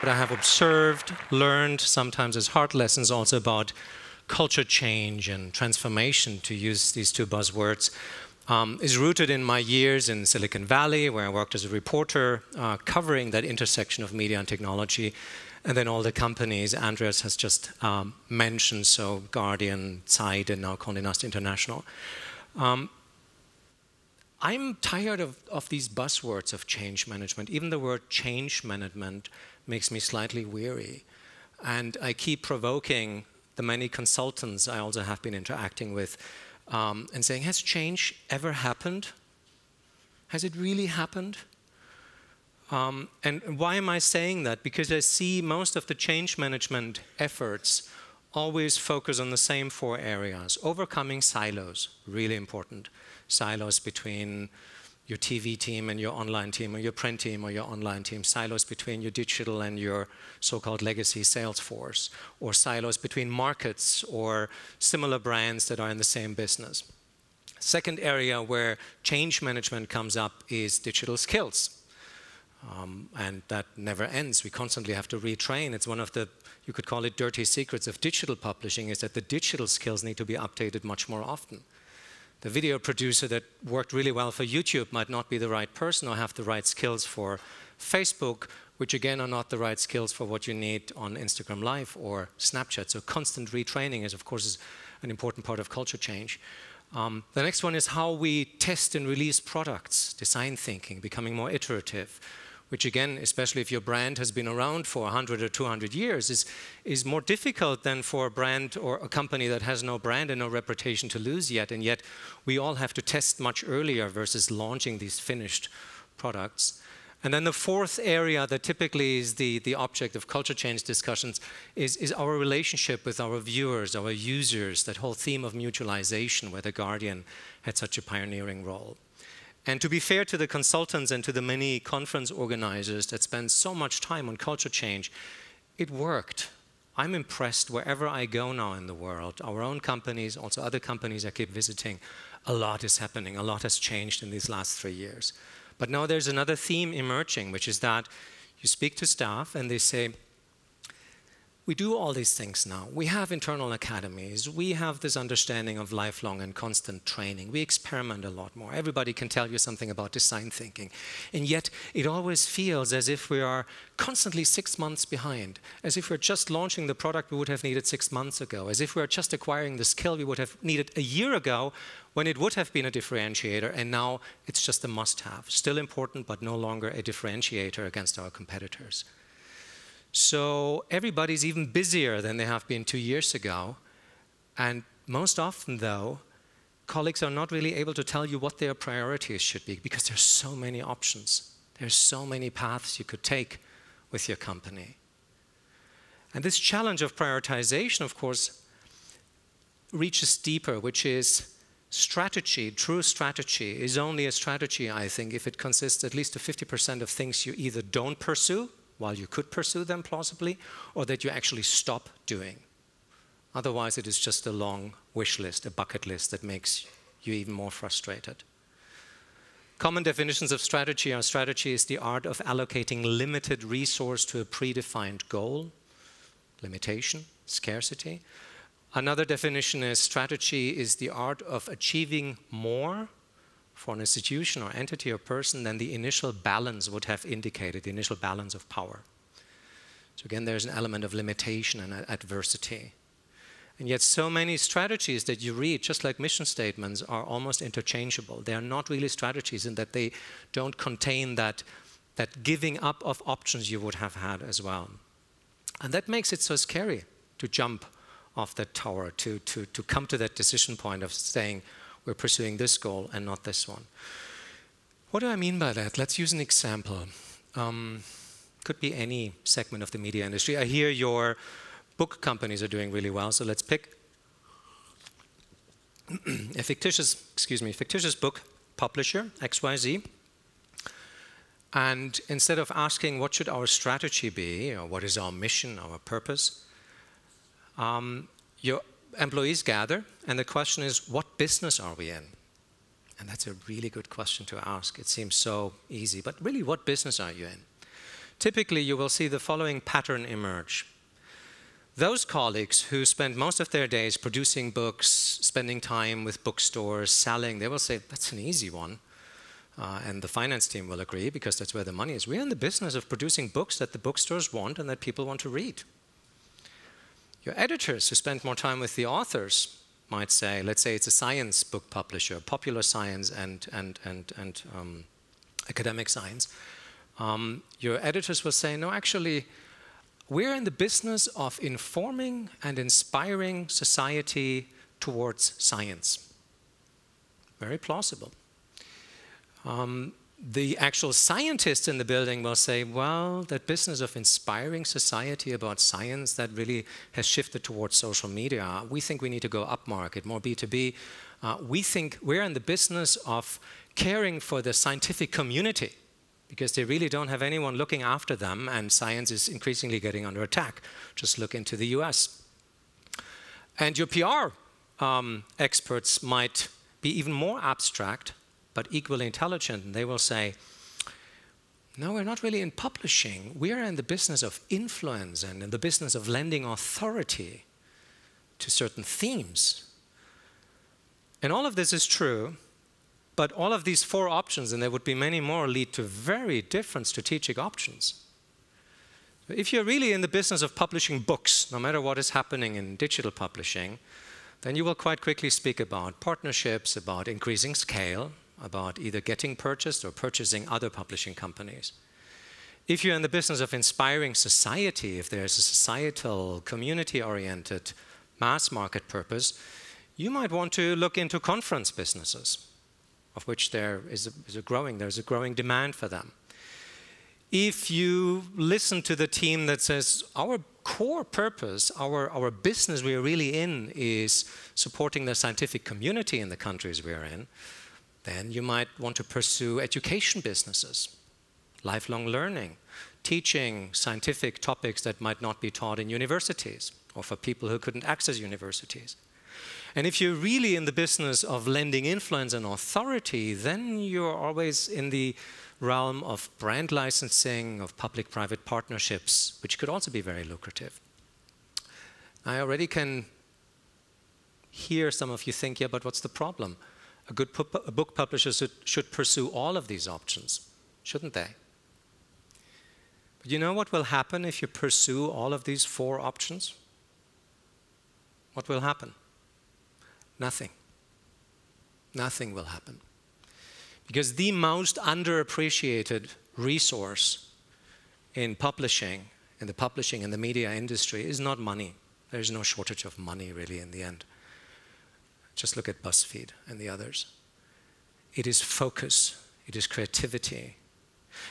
but I have observed, learned, sometimes as hard lessons also about culture change and transformation, to use these two buzzwords, is rooted in my years in Silicon Valley, where I worked as a reporter, covering that intersection of media and technology, and then all the companies Andreas has just mentioned, so Guardian, Zeit, and now Condé Nast International. I'm tired of these buzzwords of change management. Even the word change management makes me slightly weary. And I keep provoking the many consultants I also have been interacting with and saying, has change ever happened? Has it really happened? And why am I saying that? Because I see most of the change management efforts always focus on the same four areas. Overcoming silos, really important. Silos between your TV team and your online team, or your print team or your online team. Silos between your digital and your so-called legacy sales force. Or silos between markets or similar brands that are in the same business. Second area where change management comes up is digital skills. And that never ends. We constantly have to retrain. It's one of the, you could call it dirty secrets of digital publishing, is that the digital skills need to be updated much more often. The video producer that worked really well for YouTube might not be the right person or have the right skills for Facebook, which again are not the right skills for what you need on Instagram Live or Snapchat. So constant retraining is, of course, an important part of culture change. The next one is how we test and release products, design thinking, becoming more iterative, which again, especially if your brand has been around for 100 or 200 years, is more difficult than for a brand or a company that has no brand and no reputation to lose yet. And yet, we all have to test much earlier versus launching these finished products. And then the fourth area that typically is the object of culture change discussions is our relationship with our viewers, our users, that whole theme of mutualization where The Guardian had such a pioneering role. And to be fair to the consultants and to the many conference organizers that spend so much time on culture change, it worked. I'm impressed wherever I go now in the world, our own companies, also other companies I keep visiting, a lot is happening, a lot has changed in these last 3 years. But now there's another theme emerging, which is that you speak to staff and they say, we do all these things now. We have internal academies. We have this understanding of lifelong and constant training. We experiment a lot more. Everybody can tell you something about design thinking. And yet, it always feels as if we are constantly 6 months behind, as if we're just launching the product we would have needed 6 months ago, as if we're just acquiring the skill we would have needed a year ago when it would have been a differentiator, and now it's just a must-have. Still important, but no longer a differentiator against our competitors. So everybody's even busier than they have been 2 years ago. And most often, though, colleagues are not really able to tell you what their priorities should be because there's so many options. There's so many paths you could take with your company. And this challenge of prioritization, of course, reaches deeper, which is strategy. True strategy is only a strategy, I think, if it consists at least of 50% of things you either don't pursue, while you could pursue them plausibly, or that you actually stop doing. Otherwise, it is just a long wish list, a bucket list that makes you even more frustrated. Common definitions of strategy are: strategy is the art of allocating limited resource to a predefined goal, limitation, scarcity. Another definition is strategy is the art of achieving more for an institution or entity or person than the initial balance would have indicated, the initial balance of power. So again, there's an element of limitation and adversity. And yet so many strategies that you read, just like mission statements, are almost interchangeable. They are not really strategies in that they don't contain that giving up of options you would have had as well. And that makes it so scary to jump off that tower, to come to that decision point of saying, we're pursuing this goal and not this one. What do I mean by that? Let's use an example. Could be any segment of the media industry. I hear your book companies are doing really well, so let's pick a fictitious book publisher, XYZ. And instead of asking what should our strategy be, or what is our mission, our purpose, your employees gather, and the question is, what business are we in? And that's a really good question to ask. It seems so easy, but really, what business are you in? typically you will see the following pattern emerge. Those colleagues who spend most of their days producing books, spending time with bookstores, selling, they will say, that's an easy one. And the finance team will agree, because that's where the money is. We're in the business of producing books that the bookstores want and that people want to read. Your editors who spend more time with the authors might say, let's say it's a science book publisher, popular science and academic science. Your editors will say, no, actually, we're in the business of informing and inspiring society towards science. Very plausible. The actual scientists in the building will say, well, that business of inspiring society about science, that really has shifted towards social media. We think we need to go upmarket, more B2B. We think we're in the business of caring for the scientific community, because they really don't have anyone looking after them, and science is increasingly getting under attack. Just look into the US. And your PR experts might be even more abstract, but equally intelligent, and they will say, no, we're not really in publishing. We are in the business of influence and in the business of lending authority to certain themes. And all of this is true, but all of these four options, and there would be many more, lead to very different strategic options. If you're really in the business of publishing books, no matter what is happening in digital publishing, then you will quite quickly speak about partnerships, about increasing scale, about either getting purchased or purchasing other publishing companies. If you're in the business of inspiring society, if there's a societal, community-oriented, mass market purpose, you might want to look into conference businesses, of which there's a growing demand for them. If you listen to the team that says, our core purpose, our business we are really in is supporting the scientific community in the countries we are in, then you might want to pursue education businesses, lifelong learning, teaching scientific topics that might not be taught in universities or for people who couldn't access universities. And if you're really in the business of lending influence and authority, then you're always in the realm of brand licensing, of public-private partnerships, which could also be very lucrative. I already can hear some of you think, yeah, but what's the problem? A good book publisher should pursue all of these options, shouldn't they? But you know what will happen if you pursue all of these four options? What will happen? Nothing. Nothing will happen. Because the most underappreciated resource in publishing, in the media industry, is not money. There's no shortage of money, really, in the end. Just look at BuzzFeed and the others. It is focus. It is creativity.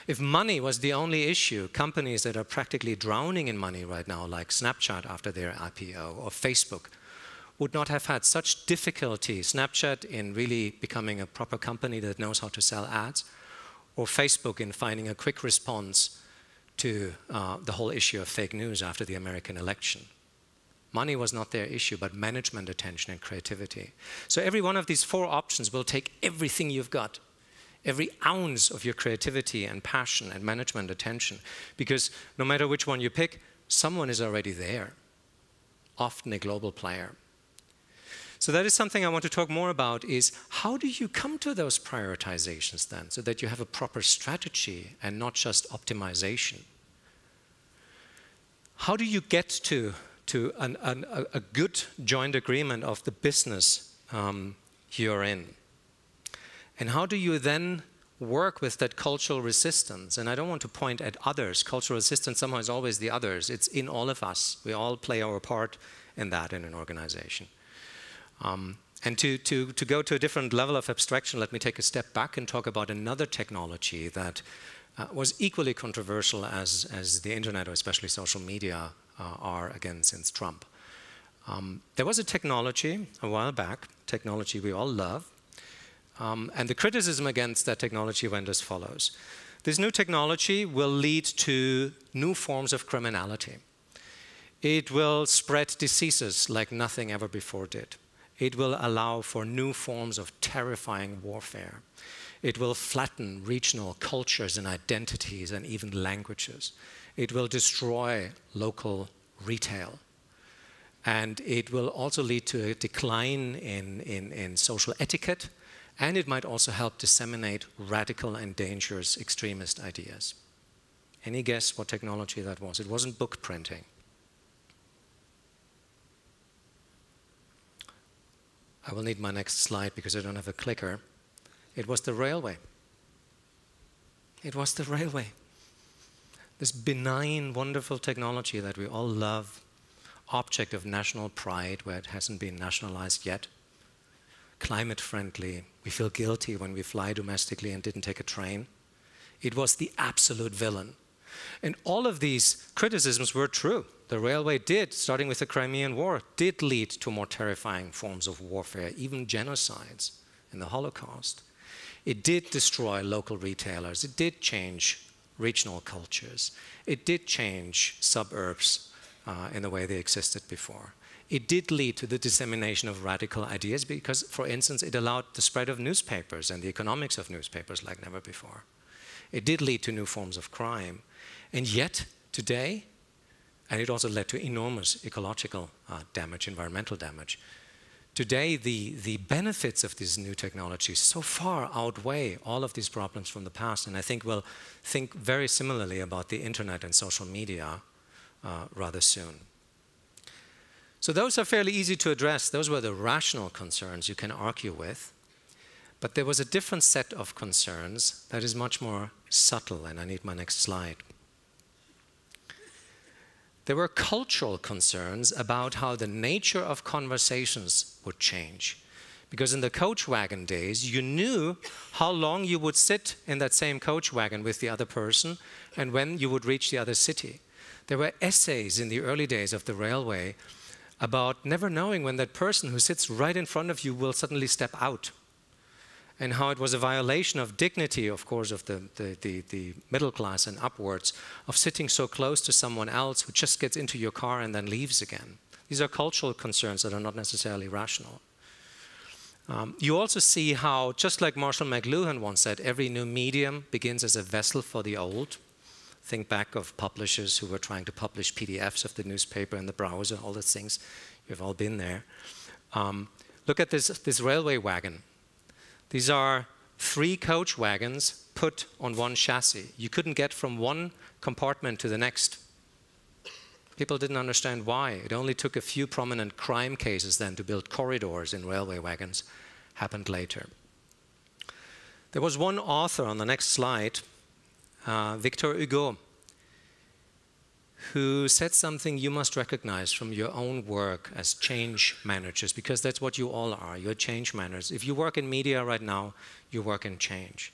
If money was the only issue, companies that are practically drowning in money right now, like Snapchat after their IPO, or Facebook, would not have had such difficulty, Snapchat in really becoming a proper company that knows how to sell ads, or Facebook in finding a quick response to the whole issue of fake news after the American election. Money was not their issue, but management attention and creativity. So every one of these four options will take everything you've got, every ounce of your creativity and passion and management attention, because no matter which one you pick, someone is already there, often a global player. So that is something I want to talk more about, is how do you come to those prioritizations then, so that you have a proper strategy and not just optimization? How do you get to a good joint agreement of the business you're in? And how do you then work with that cultural resistance? And I don't want to point at others. Cultural resistance somehow is always the others. It's in all of us. We all play our part in that in an organization. And to go to a different level of abstraction, let me take a step back and talk about another technology that was equally controversial as the internet, or especially social media, are again since Trump. There was a technology a while back, technology we all love, and the criticism against that technology went as follows. This new technology will lead to new forms of criminality. It will spread diseases like nothing ever before did. It will allow for new forms of terrifying warfare. It will flatten regional cultures and identities and even languages. It will destroy local retail. And it will also lead to a decline in social etiquette, and it might also help disseminate radical and dangerous extremist ideas. Any guess what technology that was? It wasn't book printing. I will need my next slide because I don't have a clicker. It was the railway. It was the railway. This benign, wonderful technology that we all love, object of national pride where it hasn't been nationalized yet, climate friendly. We feel guilty when we fly domestically and didn't take a train. It was the absolute villain. And all of these criticisms were true. The railway did, starting with the Crimean War, did lead to more terrifying forms of warfare, even genocides in the Holocaust. It did destroy local retailers. It did change regional cultures. It did change suburbs in the way they existed before. It did lead to the dissemination of radical ideas because, for instance, it allowed the spread of newspapers and the economics of newspapers like never before. It did lead to new forms of crime. And yet, today, and it also led to enormous ecological damage, environmental damage. Today, the benefits of these new technologies so far outweigh all of these problems from the past, and I think we'll think very similarly about the internet and social media rather soon. So those are fairly easy to address. Those were the rational concerns you can argue with. But there was a different set of concerns that is much more subtle, and I need my next slide. There were cultural concerns about how the nature of conversations would change. Because in the coach wagon days, you knew how long you would sit in that same coach wagon with the other person and when you would reach the other city. There were essays in the early days of the railway about never knowing when that person who sits right in front of you will suddenly step out, and how it was a violation of dignity, of course, of the middle class and upwards, of sitting so close to someone else who just gets into your car and then leaves again. These are cultural concerns that are not necessarily rational. You also see how, just like Marshall McLuhan once said, every new medium begins as a vessel for the old. Think back of publishers who were trying to publish PDFs of the newspaper in the browser, all those things. You've all been there. Look at this railway wagon. These are 3 coach wagons put on one chassis. You couldn't get from one compartment to the next. People didn't understand why. It only took a few prominent crime cases then to build corridors in railway wagons. Happened later. There was one author on the next slide, Victor Hugo, who said something you must recognize from your own work as change managers, because that's what you all are. You're change managers. If you work in media right now, you work in change.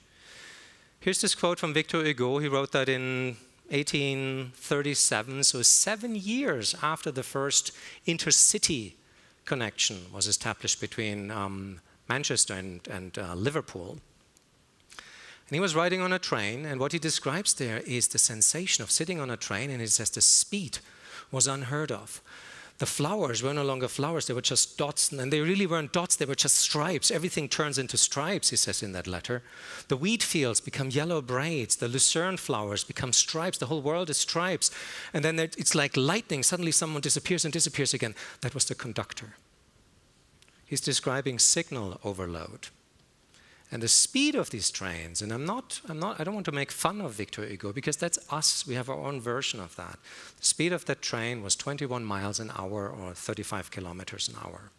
Here's this quote from Victor Hugo. He wrote that in 1837, so 7 years after the first intercity connection was established between Manchester and Liverpool. And he was riding on a train, and what he describes there is the sensation of sitting on a train, and he says the speed was unheard of. The flowers were no longer flowers, they were just dots, and they really weren't dots, they were just stripes. Everything turns into stripes, he says in that letter. The wheat fields become yellow braids, the lucerne flowers become stripes, the whole world is stripes. And then it's like lightning, suddenly someone disappears and disappears again. That was the conductor. He's describing signal overload. And the speed of these trains, and I don't want to make fun of Victor Hugo, because that's us, we have our own version of that. The speed of that train was 21 miles an hour or 35 kilometers an hour.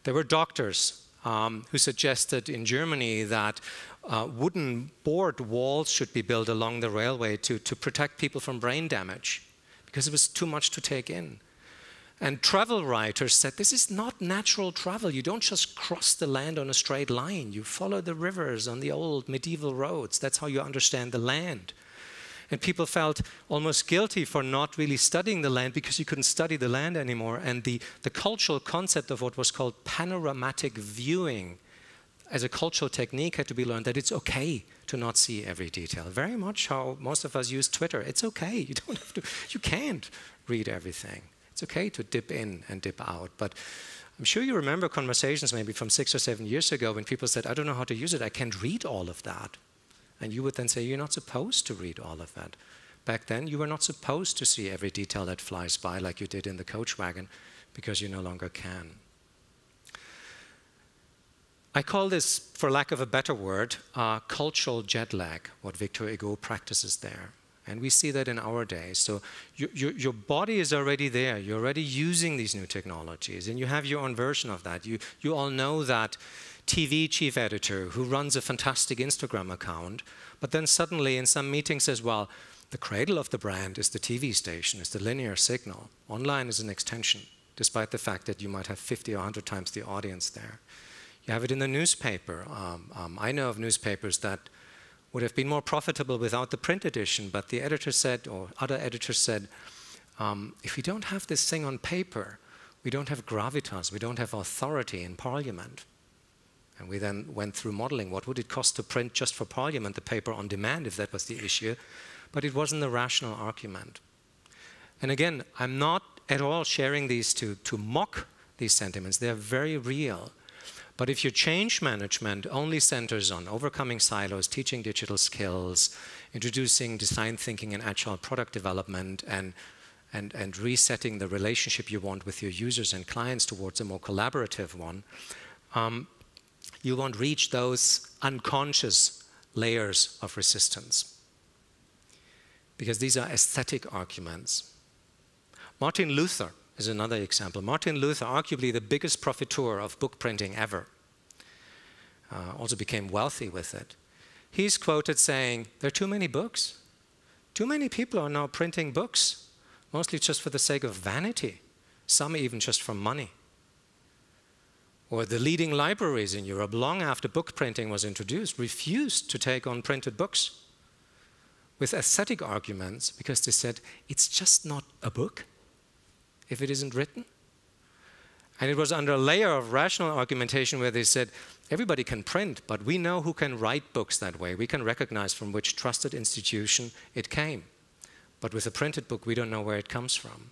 There were doctors who suggested in Germany that wooden board walls should be built along the railway to protect people from brain damage, because it was too much to take in. And travel writers said, this is not natural travel. You don't just cross the land on a straight line. You follow the rivers on the old medieval roads. That's how you understand the land. And people felt almost guilty for not really studying the land because you couldn't study the land anymore. And the cultural concept of what was called panoramic viewing as a cultural technique had to be learned, that it's okay to not see every detail. Very much how most of us use Twitter. It's okay. You don't have to, you can't read everything. It's okay to dip in and dip out, but I'm sure you remember conversations maybe from 6 or 7 years ago when people said, I don't know how to use it, I can't read all of that. And you would then say, you're not supposed to read all of that. Back then, you were not supposed to see every detail that flies by like you did in the coach wagon, because you no longer can. I call this, for lack of a better word, cultural jet lag, what Victor Hugo practices there. And we see that in our days. So your body is already there. You're already using these new technologies, and you have your own version of that. You all know that TV chief editor who runs a fantastic Instagram account, but then suddenly in some meeting says, well, the cradle of the brand is the TV station, is the linear signal. Online is an extension, despite the fact that you might have 50 or 100 times the audience there. You have it in the newspaper. I know of newspapers that would have been more profitable without the print edition, but the editor said, or other editors said, if we don't have this thing on paper, we don't have gravitas, we don't have authority in Parliament. And we then went through modeling. What would it cost to print just for Parliament the paper on demand if that was the issue? But it wasn't a rational argument. And again, I'm not at all sharing these to mock these sentiments. They're very real. But if your change management only centers on overcoming silos, teaching digital skills, introducing design thinking and agile product development, and resetting the relationship you want with your users and clients towards a more collaborative one, you won't reach those unconscious layers of resistance. Because these are aesthetic arguments. Martin Luther is another example. Martin Luther, arguably the biggest profiteur of book printing ever, also became wealthy with it. He's quoted saying, there are too many books. Too many people are now printing books, mostly just for the sake of vanity, some even just for money. Or the leading libraries in Europe, long after book printing was introduced, refused to take on printed books with aesthetic arguments because they said, it's just not a book if it isn't written. And it was under a layer of rational argumentation where they said, everybody can print, but we know who can write books that way. We can recognize from which trusted institution it came. But with a printed book, we don't know where it comes from.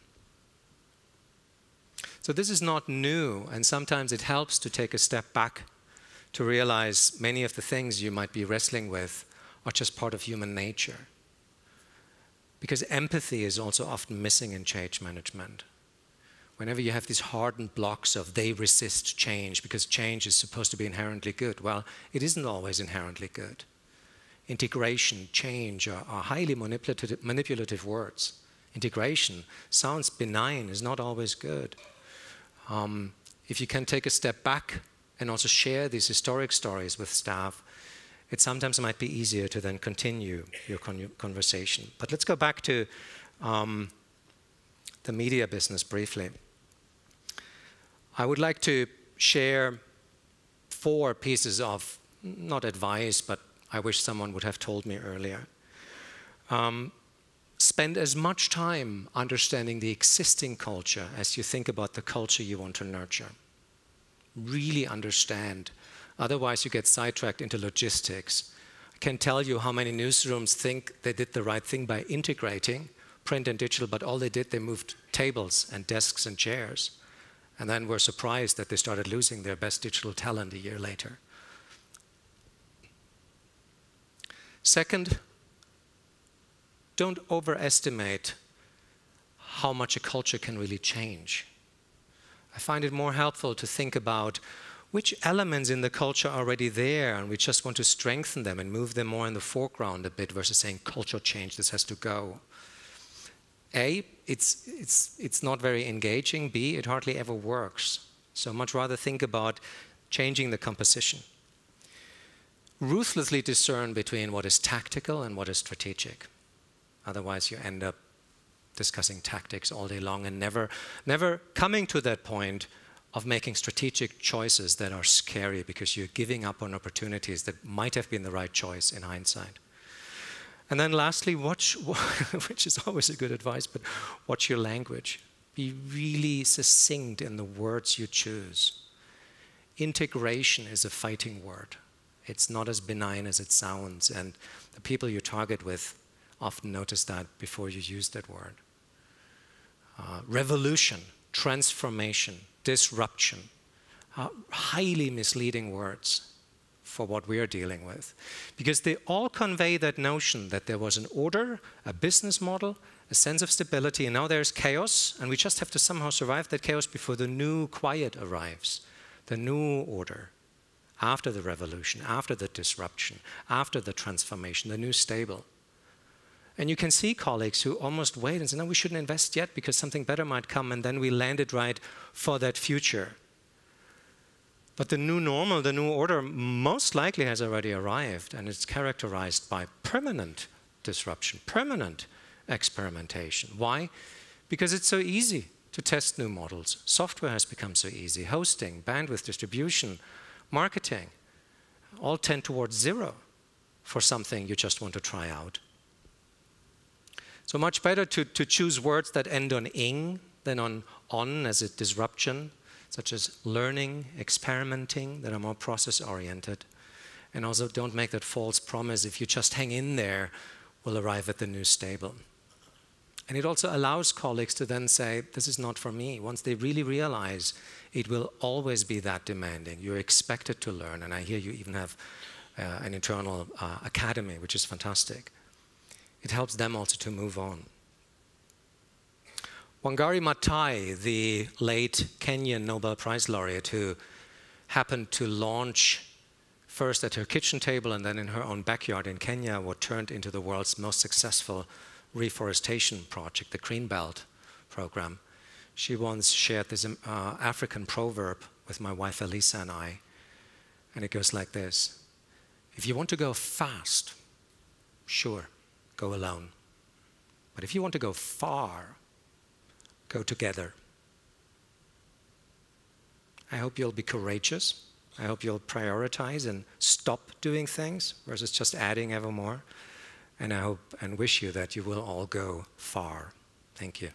So this is not new, and sometimes it helps to take a step back to realize many of the things you might be wrestling with are just part of human nature. Because empathy is also often missing in change management. Whenever you have these hardened blocks of they resist change because change is supposed to be inherently good, well, it isn't always inherently good. Integration, change are highly manipulative words. Integration sounds benign, is not always good. If you can take a step back and also share these historic stories with staff, it sometimes might be easier to then continue your conversation. But let's go back to the media business briefly. I would like to share 4 pieces of, not advice, but I wish someone would have told me earlier. Spend as much time understanding the existing culture as you think about the culture you want to nurture. Really understand. Otherwise, you get sidetracked into logistics. I can tell you how many newsrooms think they did the right thing by integrating print and digital, but all they did, they moved tables and desks and chairs, and then were surprised that they started losing their best digital talent a year later. Second, don't overestimate how much a culture can really change. I find it more helpful to think about which elements in the culture are already there and we just want to strengthen them and move them more in the foreground a bit versus saying culture change, this has to go. A, it's not very engaging. B, it hardly ever works. So much rather think about changing the composition. Ruthlessly discern between what is tactical and what is strategic. Otherwise, you end up discussing tactics all day long and never coming to that point of making strategic choices that are scary because you're giving up on opportunities that might have been the right choice in hindsight. And then lastly, watch, which is always a good advice, but watch your language. Be really succinct in the words you choose. Integration is a fighting word. It's not as benign as it sounds, and the people you target with often notice that before you use that word. Revolution transformation, disruption, highly misleading words for what we are dealing with. Because they all convey that notion that there was an order, a business model, a sense of stability, and now there's chaos, and we just have to somehow survive that chaos before the new quiet arrives, the new order, after the revolution, after the disruption, after the transformation, the new stable. And you can see colleagues who almost wait and say, no, we shouldn't invest yet because something better might come, and then we landed right for that future. But the new normal, the new order, most likely has already arrived, and it's characterized by permanent disruption, permanent experimentation. Why? Because it's so easy to test new models. Software has become so easy. Hosting, bandwidth, distribution, marketing, all tend towards zero for something you just want to try out. So much better to choose words that end on ing than on as a disruption, such as learning, experimenting, that are more process-oriented. And also don't make that false promise, if you just hang in there, we'll arrive at the new stable. And it also allows colleagues to then say, this is not for me. Once they really realize it will always be that demanding, you're expected to learn. And I hear you even have an internal academy, which is fantastic. It helps them also to move on. Wangari Maathai, the late Kenyan Nobel Prize laureate who happened to launch first at her kitchen table and then in her own backyard in Kenya what turned into the world's most successful reforestation project, the Green Belt program. She once shared this African proverb with my wife Elisa and I, and it goes like this: if you want to go fast, sure, go alone. But if you want to go far, go together. I hope you'll be courageous. I hope you'll prioritize and stop doing things versus just adding ever more. And I hope and wish you that you will all go far. Thank you.